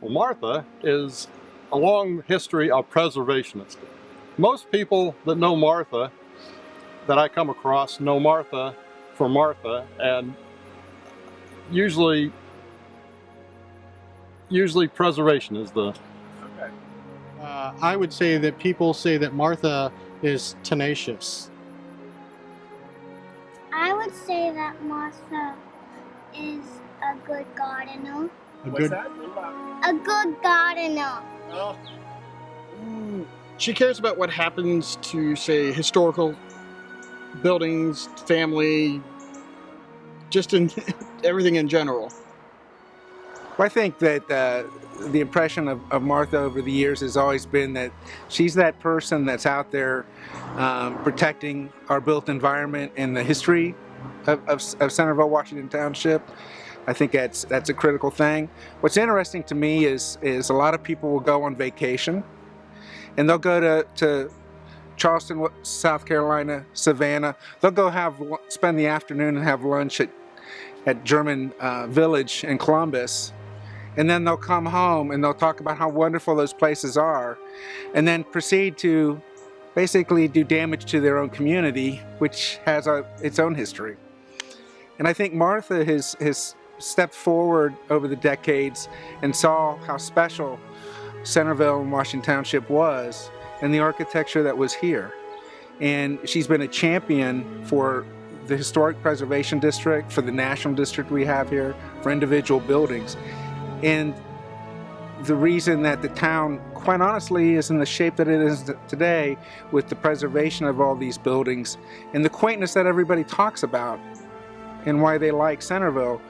Well, Martha is a long history of preservationist. Most people that know Martha, that I come across, know Martha for Martha, and usually preservation is the... Okay. I would say that people say that Martha is tenacious. I would say that Martha is a good gardener. What's that? A good gardener. Oh. She cares about what happens to, say, historical buildings, family, just in everything in general. Well, I think that the impression of Martha over the years has always been that she's that person that's out there protecting our built environment and the history of Centerville, Washington Township. I think that's a critical thing. What's interesting to me is a lot of people will go on vacation, and they'll go to Charleston, South Carolina, Savannah. They'll go spend the afternoon and have lunch at German Village in Columbus. And then they'll come home and they'll talk about how wonderful those places are, and then proceed to basically do damage to their own community, which has its own history. And I think Martha has stepped forward over the decades and saw how special Centerville and Washington Township was and the architecture that was here. And she's been a champion for the Historic Preservation District, for the National District we have here, for individual buildings. And the reason that the town, quite honestly, is in the shape that it is today, with the preservation of all these buildings and the quaintness that everybody talks about and why they like Centerville,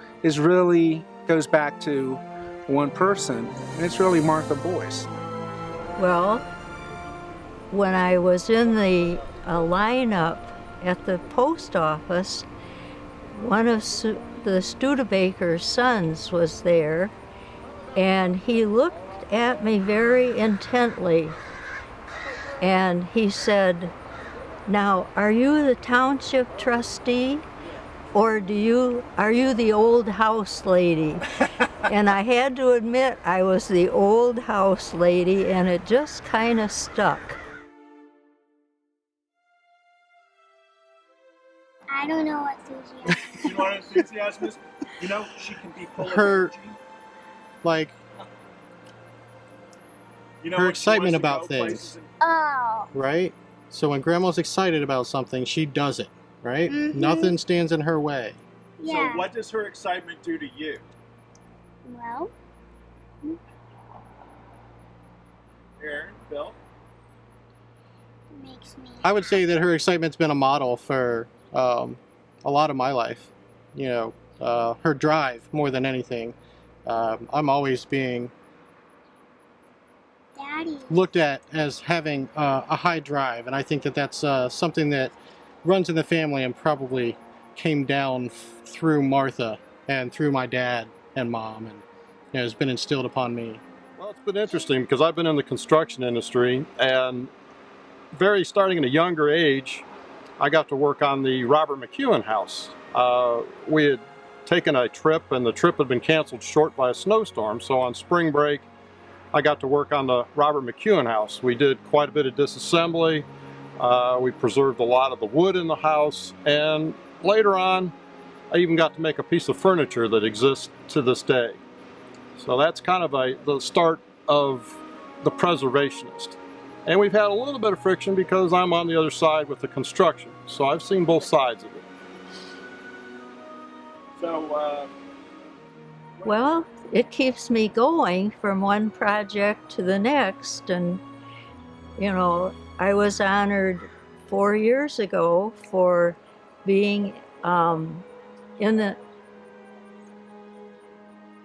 goes back to one person, and it's really Martha Boyce. Well, when I was in the lineup at the post office, one of the Studebaker's sons was there, and he looked at me very intently, and he said, "Now, are you the township trustee, or are you the old house lady?" And I had to admit I was the old house lady, and it just kind of stuck. I don't know what enthusiasm. You know what enthusiasm is? You know, she can be full of energy. Like, You know, her when she excitement wants to about go things. places and- Oh. right? So when Grandma's excited about something, she does it, right? Mhm. Nothing stands in her way. Yeah. So what does her excitement do to you? Well, Aaron, Bill? makes me. I would say that her excitement's been a model for a lot of my life. You know, her drive more than anything. I'm always being Daddy. looked at as having a high drive, and I think that that's something that runs in the family and probably came down through Martha and through my dad and mom, and has been instilled upon me. Well, it's been interesting because I've been in the construction industry, and starting at a younger age, I got to work on the Robert McEwen house. We had taken a trip, and the trip had been canceled short by a snowstorm, so on spring break I got to work on the Robert McEwen house. We did quite a bit of disassembly. We preserved a lot of the wood in the house, and later on I even got to make a piece of furniture that exists to this day. So that's kind of the start of the preservationist. And we've had a little bit of friction because I'm on the other side with the construction. So I've seen both sides of it. So, Well, it keeps me going from one project to the next, and you know, I was honored 4 years ago for being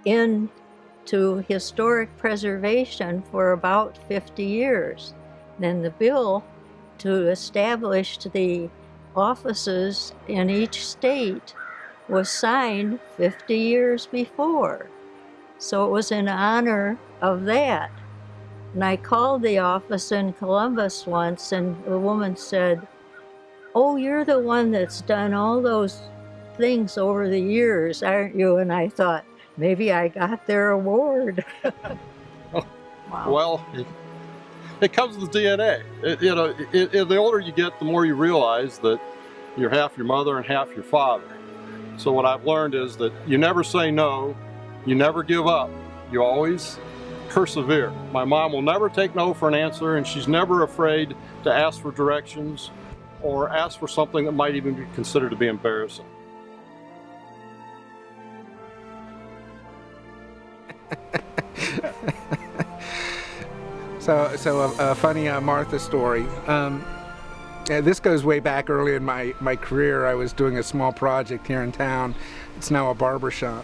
into historic preservation for about 50 years. Then the bill to establish the offices in each state was signed 50 years before. So it was in honor of that. And I called the office in Columbus once, and the woman said, "Oh, you're the one that's done all those things over the years, aren't you?" And I thought, maybe I got their award. Wow. Well, it comes with DNA. The older you get, the more you realize that you're half your mother and half your father. So what I've learned is that you never say no, you never give up, you always persevere. My mom will never take no for an answer, and she's never afraid to ask for directions or ask for something that might even be considered to be embarrassing. So a funny Martha story. This goes way back early in my career. I was doing a small project here in town. It's now a barber shop.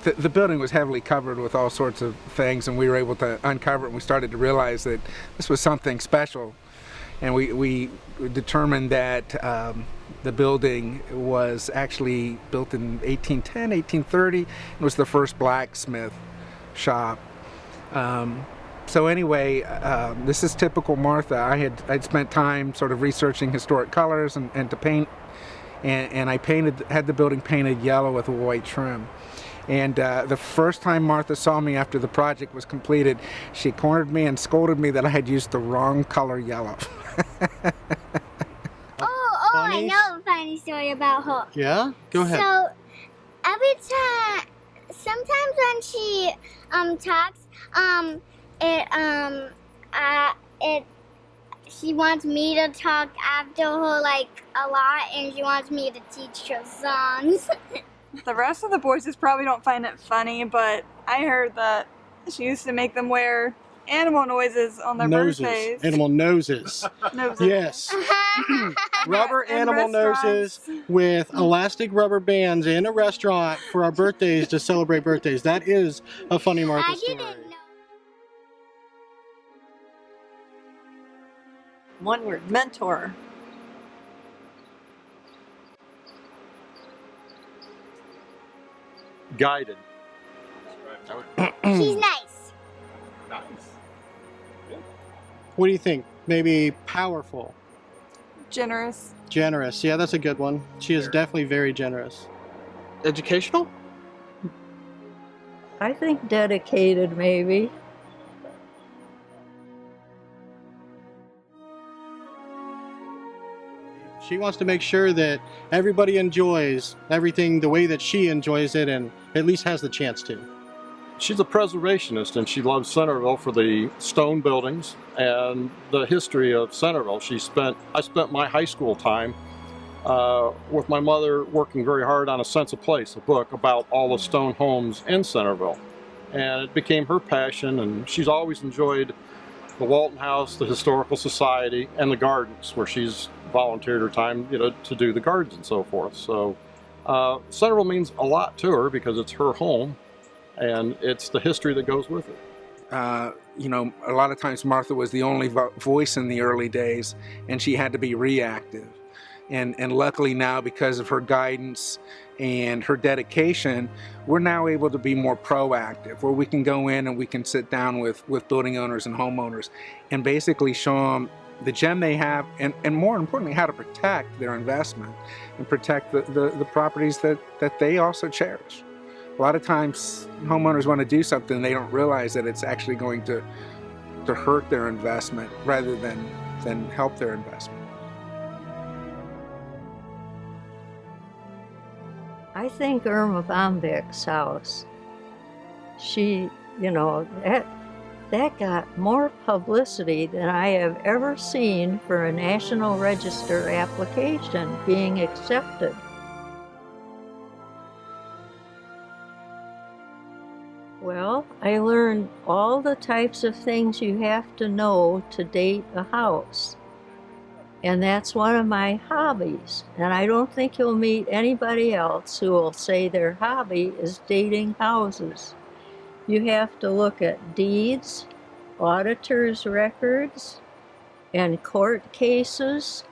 The building was heavily covered with all sorts of things, and we were able to uncover it, and we started to realize that this was something special. And we determined that the building was actually built in 1810, 1830. It was the first blacksmith shop. So anyway, this is typical Martha. I'd spent time sort of researching historic colors and to paint, and I had the building painted yellow with a white trim. And the first time Martha saw me after the project was completed, she cornered me and scolded me that I had used the wrong color yellow. I know a funny story about her. Yeah? Go ahead. So every time, sometimes when she talks, she wants me to talk after her like a lot, and she wants me to teach her songs. The rest of the boys just probably don't find it funny, but I heard that she used to make them wear animal noises on their birthdays. Animal noses. Noses. Yes. Rubber In animal noses restaurants. with elastic rubber bands in a restaurant for our birthdays to celebrate birthdays. That is a funny Martha I story. didn't know. One word, mentor. Guided. She's nice. What do you think? Maybe powerful, Generous. generous. Yeah, that's a good one. She is definitely very generous. Educational? I think dedicated, maybe. She wants to make sure that everybody enjoys everything the way that she enjoys it and at least has the chance to. She's a preservationist, and she loves Centerville for the stone buildings and the history of Centerville. I spent my high school time with my mother working very hard on A Sense of Place, a book about all the stone homes in Centerville. And it became her passion, and she's always enjoyed the Walton House, the Historical Society, and the gardens, where she's volunteered her time, to do the gardens and so forth. So Centerville means a lot to her because it's her home, and it's the history that goes with it. A lot of times Martha was the only voice in the early days, and she had to be reactive. And luckily now, because of her guidance and her dedication, we're now able to be more proactive, where we can go in and we can sit down with building owners and homeowners and basically show them the gem they have, and more importantly, how to protect their investment and protect the properties that they also cherish. A lot of times homeowners want to do something, they don't realize that it's actually going to hurt their investment rather than help their investment. I think Irma Bombeck's house, she, that got more publicity than I have ever seen for a National Register application being accepted. Well, I learned all the types of things you have to know to date a house. And that's one of my hobbies. And I don't think you'll meet anybody else who will say their hobby is dating houses. You have to look at deeds, auditors' records, and court cases,